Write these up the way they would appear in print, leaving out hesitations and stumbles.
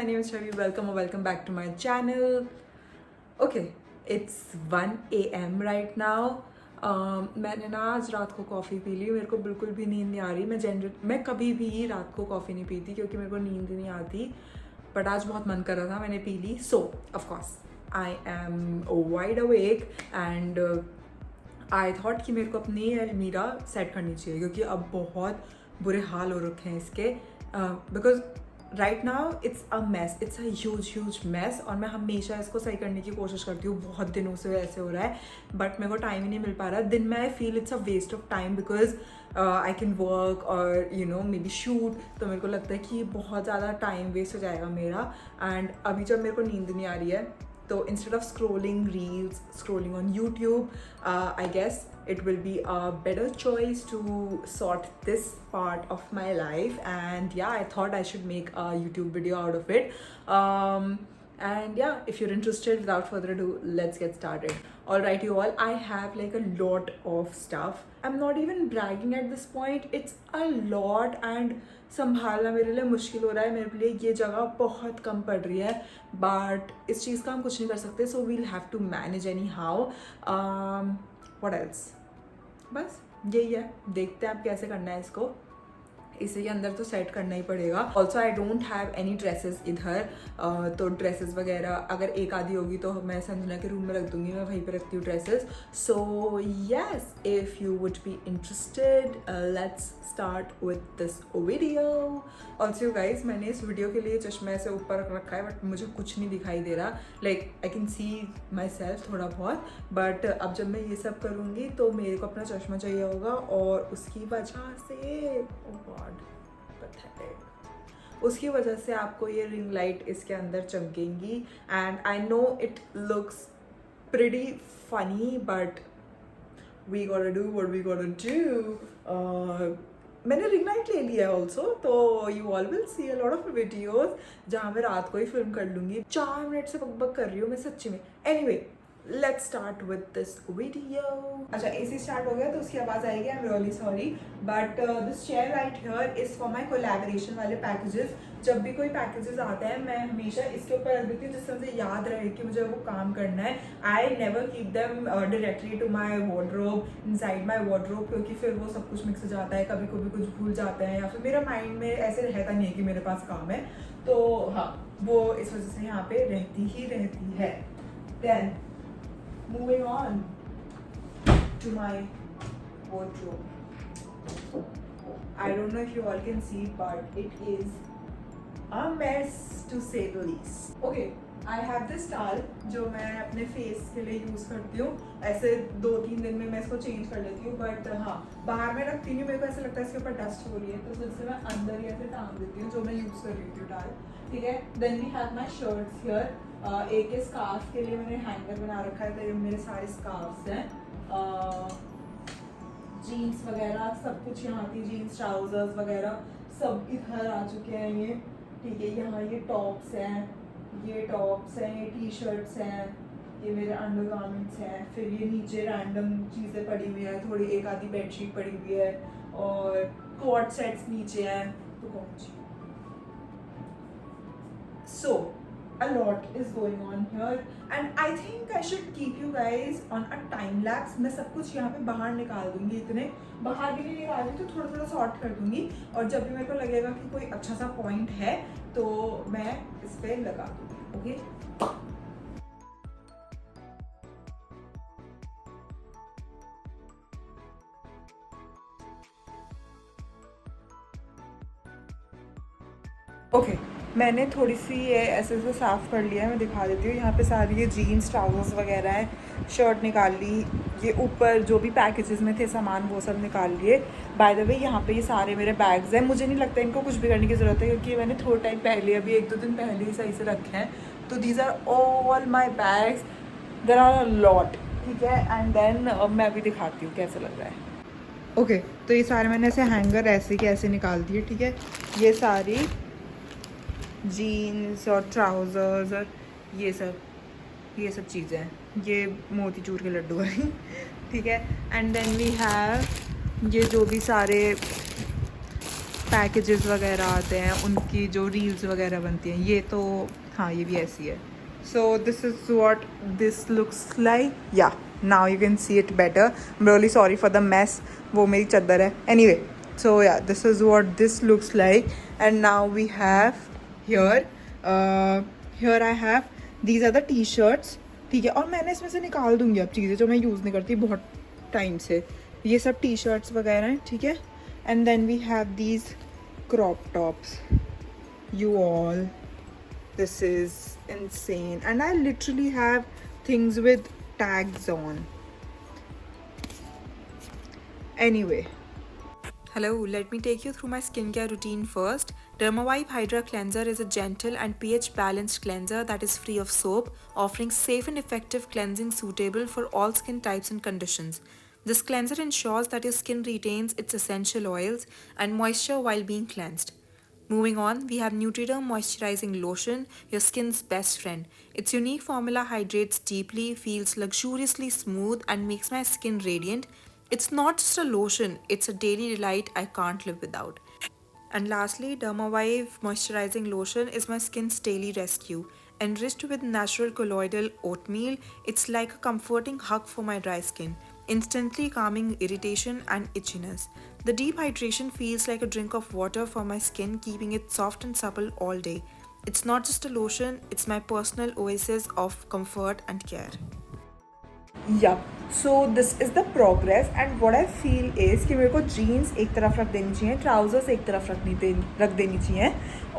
my name is Chavi. Welcome or welcome back to my channel. Okay, it's 1 a.m. right now. मैंने ना आज रात को coffee P ली. मेरे को बिल्कुल भी नींद नहीं आ रही. मैं कभी भी रात को कॉफ़ी नहीं पीती क्योंकि मेरे को नींद नहीं आती. बट आज बहुत मन कर रहा था, मैंने पी ली. So of course I am wide awake and I thought कि मेरे को अपनी अलमीरा सेट करनी चाहिए क्योंकि अब बहुत बुरे हाल हो रखे हैं इसके. Because right now it's a mess, it's a huge mess. और मैं हमेशा इसको सही करने की कोशिश करती हूँ. बहुत दिनों से ऐसे हो रहा है बट मेरे को टाइम ही नहीं मिल पा रहा. दिन में I feel it's a waste of time because I can work और you know maybe shoot. तो मेरे को लगता है कि बहुत ज़्यादा टाइम वेस्ट हो जाएगा मेरा. एंड अभी जब मेरे को नींद नहीं आ रही है तो instead of scrolling reels, scrolling on YouTube, I guess it will be a better choice to sort this part of my life. And yeah, I thought I should make a YouTube video out of it. And yeah, if you're interested, without further ado, let's get started. Alright you all, I have like a lot of stuff. I'm not even bragging at this point. It's a lot and संभालना मेरे लिए मुश्किल हो रहा है. मेरे लिए ये जगह बहुत कम पड़ रही है बट इस चीज़ का हम कुछ नहीं कर सकते. So we'll have to manage anyhow. What else, बस यही है. देखते हैं आप कैसे करना है इसको. इसी के अंदर तो सेट करना ही पड़ेगा. Also I don't have any dresses इधर. तो ड्रेसेस वगैरह अगर एक आधी होगी तो मैं संजना के रूम में रख दूंगी. मैं वहीं पे रखती हूँ dresses. So yes, if you would be interested let's start with this video. Also guys, मैंने इस वीडियो के लिए चश्मा ऐसे ऊपर रख रखा है बट मुझे कुछ नहीं दिखाई दे रहा. Like I can see my self थोड़ा बहुत. बट अब जब मैं ये सब करूँगी तो मेरे को अपना चश्मा चाहिए होगा और उसकी वजह से उसकी वजह से आपको ये रिंग लाइट इसके अंदर चमकेंगी. And I know it looks pretty funny but we gotta do what we gotta do. मैंने रिंग लाइट ले लिया है ऑल्सो. तो you all will see a lot of videos जहाँ मैं रात को ही फिल्म कर लूँगी. 4 मिनट से बकबक कर रही हूँ मैं सच्ची में. Anyway, let's start with this video. अच्छा, AC स्टार्ट हो गया तो उसकी आवाज़ आएगी. I'm really sorry but this chair right here is for my collaboration वाले packages. जब भी कोई पैकेजेस आते हैं मैं हमेशा इसके ऊपर रख देती हूँ जिससे मुझे याद रहे कि मुझे वो काम करना है. I never keep them directly to my wardrobe, inside my wardrobe, क्योंकि फिर वो सब कुछ मिक्स हो जाता है. कभी कभी कुछ भूल जाते हैं या फिर मेरा माइंड में ऐसे रहता नहीं है कि मेरे पास काम है. तो हाँ, वो इस वजह से यहाँ पे रहती है. Then moving on to my wardrobe. I don't know if you all can see but it is a mess to say the least. Okay, I have this towel जो मैं अपने फेस के लिए यूज़ करती हूँ. ऐसे 2-3 दिन में मैं इसको चेंज कर लेती हूँ बट हाँ, बाहर में रखती नहीं. मेरे को ऐसा लगता है इसके ऊपर डस्ट हो रही है तो उससे मैं अंदर ही ऐसे टांग देती हूँ जो मैं यूज़ कर रही हूँ towel. ठीक है. Then we have my shirts here. एक स्कार्फ के लिए मैंने हैंगर बना रखा है. तो ये मेरे सारे स्कार्फ्स हैं. जीन्स वगैरह सब कुछ यहाँ की, जीन्स ट्राउजर्स वगैरह सब इधर आ चुके हैं ये. ठीक है. यहाँ ये टॉप्स हैं, ये टी शर्ट्स हैं, ये मेरे अंडरगारमेंट्स हैं. फिर ये नीचे रैंडम चीज़ें पड़ी हुई हैं. थोड़ी एक आधी बेडशीट पड़ी हुई है और कॉट सेट्स नीचे हैं. तो कौन सी so a lot is going on here and I think I should keep you guys on a time lapse. मैं सब कुछ यहाँ पे बाहर निकाल दूंगी. इतने बाहर भी नहीं निकाल दूँगी तो थोड़ा सॉर्ट कर दूंगी और जब भी मेरे को लगेगा कि कोई अच्छा सा पॉइंट है तो मैं इस पर लगा दूंगी. ओके. ओके, मैंने थोड़ी सी ये ऐसे साफ़ कर लिया है. मैं दिखा देती हूँ. यहाँ पे सारी ये जीन्स ट्राउजर्स वगैरह हैं. शर्ट निकाल ली. ये ऊपर जो भी पैकेजेस में थे सामान वो सब निकाल लिए. बाय द वे यहाँ पे ये सारे मेरे बैग्स हैं. मुझे नहीं लगता इनको कुछ भी करने की ज़रूरत है क्योंकि मैंने थोड़ा टाइम पहले, अभी 1-2 दिन पहले ही सही से रखे हैं. तो these are all my bags. There are a lot. ठीक है. एंड देन मैं अभी दिखाती हूँ कैसा लग रहा है. ओके, तो ये सारे मैंने ऐसे हैंगर ऐसे के ऐसे निकाल दिए. ठीक है. ये सारी जीन्स और ट्राउज़र्स और ये सब चीज़ें हैं. ये मोतीचूर के लड्डू हैं. ठीक है. एंड देन वी हैव ये जो भी सारे पैकेजेस वगैरह आते हैं उनकी जो रील्स वगैरह बनती हैं, ये तो हाँ ये भी ऐसी है. So this is what this looks like. Yeah now you can see it better. I am really sorry for the mess. वो मेरी चादर है. Anyway, so yeah this is what this looks like. And now we have here here I have these are the T shirts. ठीक है, और मैंने इसमें से निकाल दूंगी अब चीज़ें जो मैं यूज़ नहीं करती बहुत टाइम से. ये सब टी शर्ट्स वगैरह हैं. ठीक है, and then we have these crop tops. You all, this is insane, and I literally have things with tags on. Anyway, hello, let me take you through my skincare routine first. Dermavive Hydra Cleanser is a gentle and pH balanced cleanser that is free of soap, offering safe and effective cleansing suitable for all skin types and conditions. This cleanser ensures that your skin retains its essential oils and moisture while being cleansed. Moving on, we have Nutriderm Moisturizing Lotion, your skin's best friend. Its unique formula hydrates deeply, feels luxuriously smooth, and makes my skin radiant. It's not just a lotion, it's a daily delight I can't live without. And lastly, Dermavive Moisturizing Lotion is my skin's daily rescue. Enriched with natural colloidal oatmeal, it's like a comforting hug for my dry skin, instantly calming irritation and itchiness. The deep hydration feels like a drink of water for my skin, keeping it soft and supple all day. It's not just a lotion, it's my personal oasis of comfort and care. Yeah, so this is the progress, and what I feel is कि मेरे को jeans एक तरफ रख देनी चाहिए, trousers एक तरफ रख देनी चाहिए,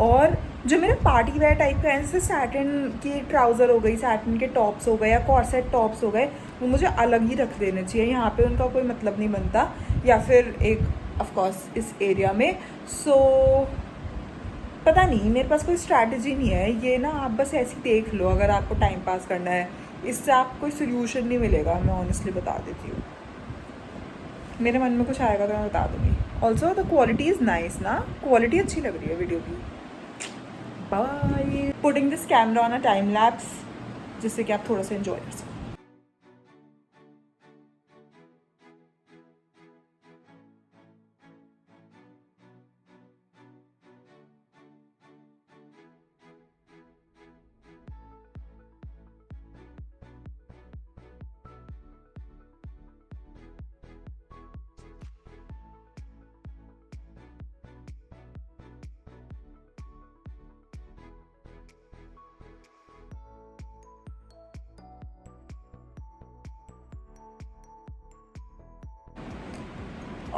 और जो मेरे पार्टी वेयर टाइप का है जैसे सैटिन की ट्राउज़र हो गई, सैटिन के टॉप्स हो गए या कॉर्सेट टॉप्स हो गए, वो मुझे अलग ही रख देने चाहिए. यहाँ पे उनका कोई मतलब नहीं बनता, या फिर एक ऑफकोर्स इस एरिया में. सो पता नहीं, मेरे पास कोई स्ट्रैटेजी नहीं है. ये ना आप बस ऐसे ही देख लो अगर आपको टाइम पास करना है. इससे आपको कोई सोल्यूशन नहीं मिलेगा, मैं ऑनेस्टली बता देती हूँ. मेरे मन में कुछ आएगा तो मैं बता दूँगी. Also the quality is nice ना, क्वालिटी अच्छी लग रही है वीडियो की. Bye. Putting this camera on a time lapse जिससे कि आप थोड़ा सा एंजॉय कर सकें.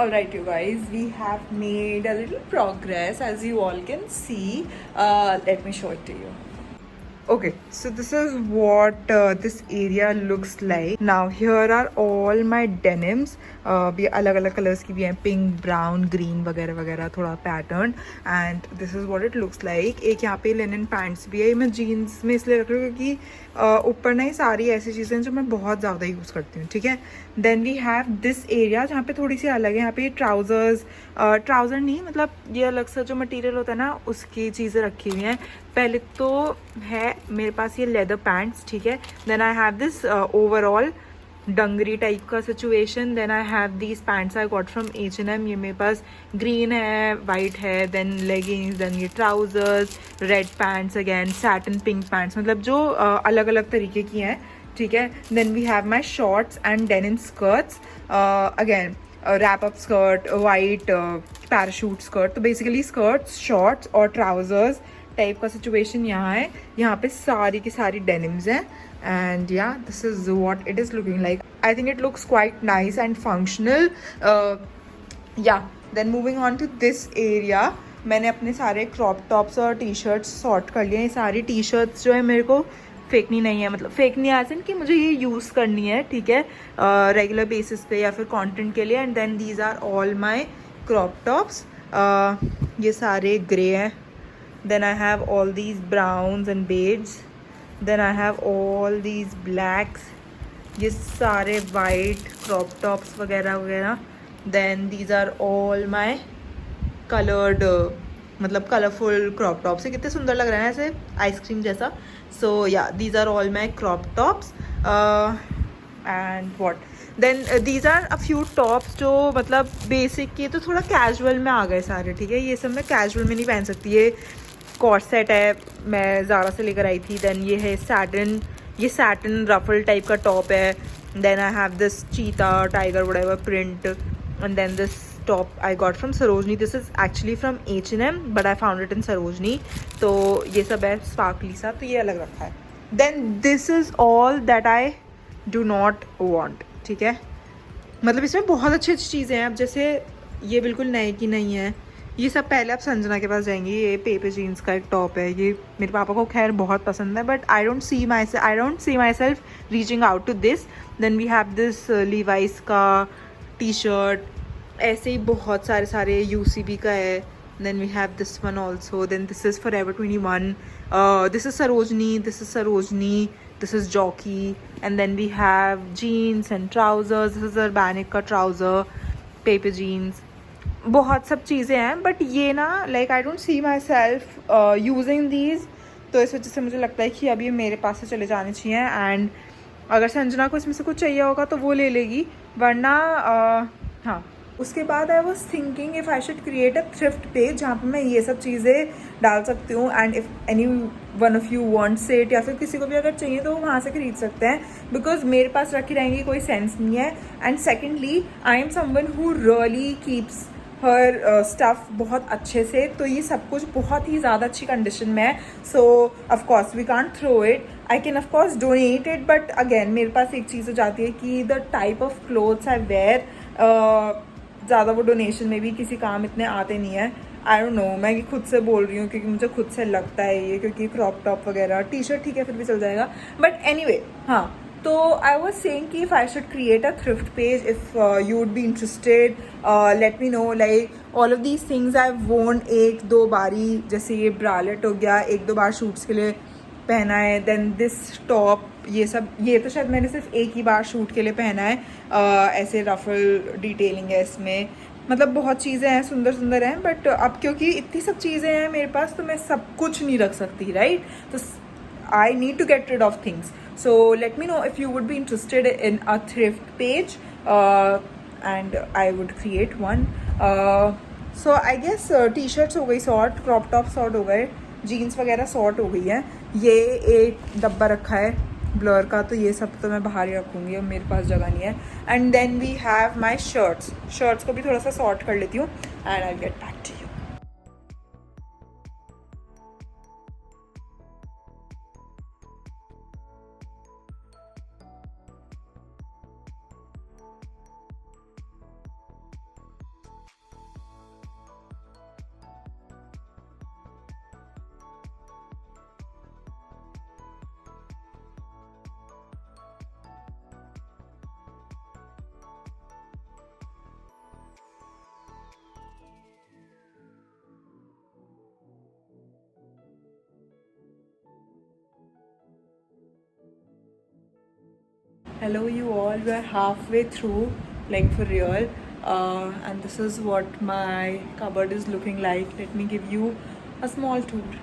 Alright you guys, we have made a little progress as you all can see. Let me show it to you. Okay, so this is what this area looks like. Now here are all my denims. भी अलग अलग colours की भी हैं, pink, brown, green वगैरह वगैरह, थोड़ा pattern. And this is what it looks like. एक यहाँ पे लिनन पैंट्स भी है. मैं जीन्स में इसलिए रख रही हूँ क्योंकि ऊपर ना ही सारी ऐसी चीज़ें हैं जो मैं बहुत ज़्यादा यूज़ करती हूँ. ठीक है, then we have this area जहाँ पे थोड़ी सी अलग है. यहाँ पे ट्राउज़र नहीं, मतलब ये अलग सा जो मटीरियल होता है ना उसकी चीज़ें रखी हुई हैं. पहले तो है मेरे पास ये लेदर पैंट्स. ठीक है, then I have this overall dungaree type का situation. Then I have these pants I got from H&M. ये मेरे पास ग्रीन है, वाइट है, देन लेगिंग्स, देन ये trousers, red pants, again satin pink pants, मतलब जो अलग अलग तरीके की हैं. ठीक है, then we have my shorts and denim skirts. Again wrap up skirt, white parachute skirt. तो बेसिकली स्कर्ट्स, शॉर्ट्स और ट्राउजर्स टाइप का सिचुएशन यहाँ है. यहाँ पे सारी की सारी डेनिम्स हैं. And yeah, this is what it is looking like. I think it looks quite nice and functional. Yeah, then moving on to this area, मैंने अपने सारे क्रॉप टॉप्स और टी शर्ट्स सॉर्ट कर लिए हैं. सारी टी शर्ट्स जो है मेरे को फेंकनी नहीं है, मतलब फेंकनी ऐसे कि मुझे ये यूज़ करनी है. ठीक है, रेगुलर बेसिस पे या फिर कंटेंट के लिए. And then these are all my crop tops. ये सारे ग्रे हैं. Then I have all these browns and beds. Then I have all these blacks. ये सारे white crop tops वगैरह वगैरह. Then these are all my colored मतलब colourful crop tops. ये कितने सुंदर लग रहे हैं ऐसे आइसक्रीम जैसा. So yeah, these are all my crop tops. And what then these are a few tops जो मतलब बेसिक के तो थोड़ा कैजुअल में आ गए सारे, ठीक है। ये सब मैं कैजुअल में नहीं पहन सकती। ये कॉर्सेट है, मैं ज़ारा से लेकर आई थी। देन ये है सैटिन, ये सैटिन रफल टाइप का टॉप है। Then I have this cheetah tiger whatever print, and then this top I got from Sarojini. This is actually from H&M but I found it in Sarojini. तो ये सब है sparkly सा, तो ये अलग रखा है. Then this is all that I do not want, ठीक है। मतलब इसमें बहुत अच्छी अच्छी चीज़ें हैं। अब जैसे ये बिल्कुल नए की नहीं है, ये सब पहले आप संजना के पास जाएंगे। ये पेपर जीन्स का एक टॉप है, ये मेरे पापा को खैर बहुत पसंद है, but I don't see myself reaching out to this. Then we have this Levi's का टी शर्ट, ऐसे ही बहुत सारे UCB का है। Then we have this one also. Then this is Forever 21, this is Sarojini, this is jockey, and then we have jeans and trousers. This is Urbanic का trouser, paper jeans, बहुत सब चीज़ें हैं। बट ये ना like I don't see my self using these, तो इस वजह से मुझे लगता है कि अब ये मेरे पास से चले जाने चाहिए। एंड अगर संजना को इसमें से कुछ चाहिए होगा तो वो ले लेगी, वरना हाँ। उसके बाद I was thinking if I should create a thrift page जहाँ पे मैं ये सब चीज़ें डाल सकती हूँ। And if any one of you wants it, या फिर किसी को भी अगर चाहिए तो वो वहाँ से खरीद सकते हैं, बिकॉज मेरे पास रखी रहेंगी कोई सेंस नहीं है। And secondly I am someone who really keeps her stuff बहुत अच्छे से, तो ये सब कुछ बहुत ही ज़्यादा अच्छी कंडीशन में है। So of course we can't throw it, I can of course donate it, but again मेरे पास एक चीज़ हो जाती है कि the type of clothes I wear, ज़्यादा वो डोनेशन में भी किसी काम इतने आते नहीं है। आई डोंट नो, मैं खुद से बोल रही हूँ क्योंकि मुझे खुद से लगता है ये, क्योंकि क्रॉप टॉप वगैरह, टी शर्ट ठीक है फिर भी चल जाएगा, बट एनीवे हाँ। तो आई वॉज सेइंग कि if I should create a thrift page, if you would be interested, late me no. Like all of these things I वोन एक दो बारी, जैसे ये ब्रालेट हो गया, एक दो बार शूट्स के लिए पहना है। देन दिस टॉप, ये सब, ये तो शायद मैंने सिर्फ एक ही बार शूट के लिए पहना है। ऐसे रफल डिटेलिंग है इसमें, मतलब बहुत चीज़ें हैं, सुंदर सुंदर हैं। बट अब क्योंकि इतनी सब चीज़ें हैं मेरे पास, तो मैं सब कुछ नहीं रख सकती, राइट। तो I need to get rid of things. So let me know if you would be interested in a thrift page, and I would create one. So I guess T shirts हो गई sort, crop top sort हो गए, jeans वगैरह sort हो गई है। ये एक डब्बा रखा है ब्लर का, तो ये सब तो मैं बाहर ही रखूँगी, अब मेरे पास जगह नहीं है। And then we have my shirts को भी थोड़ा सा सॉर्ट कर लेती हूँ, and I get back to you. Hello you all, we are halfway through, like for real, and this is what my cupboard is looking like. Let me give you a small tour.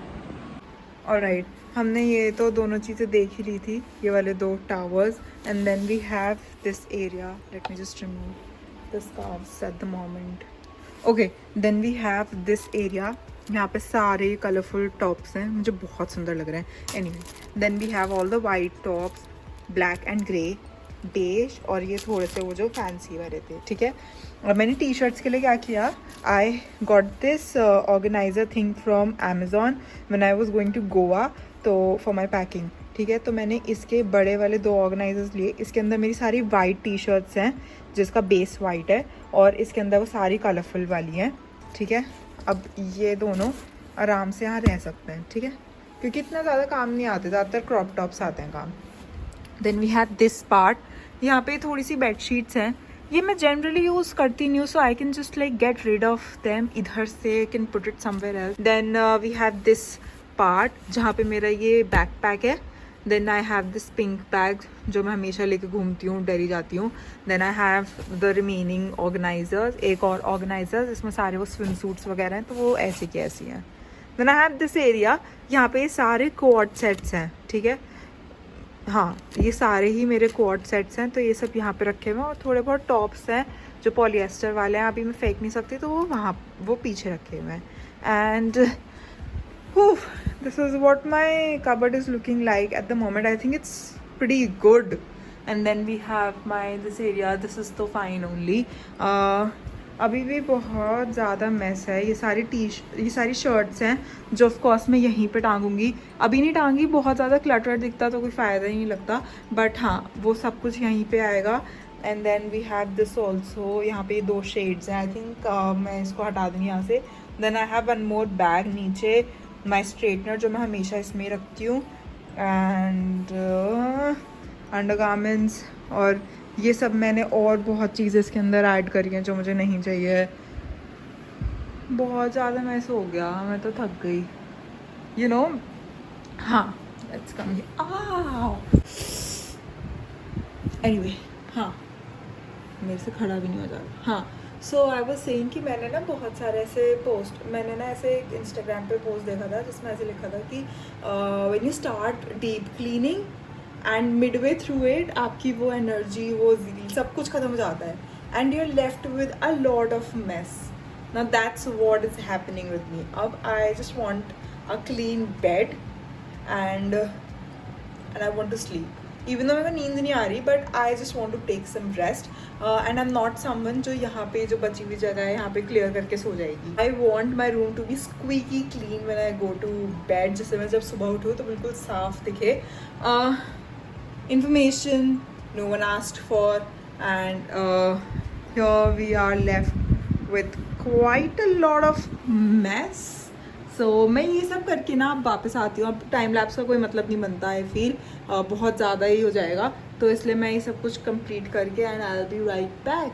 Alright, हमने ये तो दोनों चीज़ें देख ही ली थी, ये वाले दो towers, and then we have this area. Let me just remove the scarves at the moment. Okay, then we have this area. यहाँ पे सारे कलरफुल टॉप्स हैं, मुझे बहुत सुंदर लग रहे हैं। Anyway, then we have all the white tops, black and grey, beige, और ये थोड़े से वो जो फैंसी वाले थे, ठीक है। और मैंने टी शर्ट्स के लिए क्या किया, I got this organiser thing from Amazon when I was going to Goa, तो फॉर माई पैकिंग, ठीक है। तो मैंने इसके बड़े वाले दो ऑर्गेनाइजर्स लिए। इसके अंदर मेरी सारी वाइट टी शर्ट्स हैं जिसका बेस वाइट है, और इसके अंदर वो सारी कलरफुल वाली हैं, ठीक है। अब ये दोनों आराम से यहाँ रह सकते हैं, ठीक है, क्योंकि इतना ज़्यादा काम नहीं आते, ज़्यादातर क्रॉप टॉप्स आते हैं काम। Then we have this part, यहाँ पे थोड़ी सी बेड शीट्स हैं, ये मैं जनरली यूज़ करती नहीं हूँ, so I can just like get rid of them, इधर से can put it somewhere else. Then we have this part जहाँ पे मेरा ये बैकपैक है। Then I have this pink bag जो मैं हमेशा लेके घूमती हूँ, दिल्ली जाती हूँ। Then I have the remaining organisers, एक और ऑर्गेनाइजर्स, इसमें सारे वो स्विम सूट्स वगैरह हैं, तो वो ऐसी की ऐसी हैं। Then I have this area, यहाँ पे सारे कोट सेट्स हैं, ठीक है। हाँ, ये सारे ही मेरे क्वाड सेट्स हैं, तो ये सब यहाँ पे रखे हुए हैं और थोड़े बहुत टॉप्स हैं जो पॉलिएस्टर वाले हैं, अभी मैं फेंक नहीं सकती तो वो पीछे रखे हुए हैं। And this is what my cupboard is looking like at the moment. I think it's pretty good. And then we have my this area, this is तो फाइन ओनली। अभी भी बहुत ज़्यादा मेस है। ये सारी शर्ट्स हैं जो ऑफ कोर्स मैं यहीं पे टांगूंगी, अभी नहीं टांगी, बहुत ज़्यादा क्लटर दिखता तो कोई फ़ायदा ही नहीं लगता, बट हाँ वो सब कुछ यहीं पे आएगा। And then we have this also, यहाँ पे 2 शेड्स हैं। आई थिंक मैं इसको हटा दूँगी यहाँ से। Then I have one more bag नीचे, माई स्ट्रेटनर जो मैं हमेशा इसमें रखती हूँ, एंड अंडरगारमेंट्स, और ये सब मैंने और बहुत चीज़ें इसके अंदर ऐड करी हैं जो मुझे नहीं चाहिए। बहुत ज़्यादा मैस हो गया, मैं तो थक गई, यू नो। हाँ, लेट्स कम एनीवे, हाँ मेरे से खड़ा भी नहीं हो जाता। हाँ, सो आई वाज सेइंग कि मैंने ना बहुत सारे ऐसे इंस्टाग्राम पे पोस्ट देखा था जिसमें ऐसे लिखा था कि when you start deep cleaning and Midway through it आपकी वो एनर्जी, वो ज़ील सब कुछ ख़त्म हो जाता है, and you are left with a lot of mess. Now that's what is happening with me. अब I just want a clean bed and I want to sleep, even though मेरे को नींद नहीं आ रही, but I just want to take some rest. And I am not someone जो यहाँ पे जो बची हुई जगह है यहाँ पे क्लियर करके सो जाएगी। I want my room to be squeaky clean when I go to bed, जिससे मैं जब सुबह उठूँ तो बिल्कुल साफ दिखे। Information no one asked for, and here we are left with quite a lot of mess. So मैं ये सब करके ना अब वापस आती हूँ। अब टाइम लैप्स का कोई मतलब नहीं बनता है, फिर बहुत ज़्यादा ही हो जाएगा, तो इसलिए मैं ये सब कुछ कंप्लीट करके and I will be right back.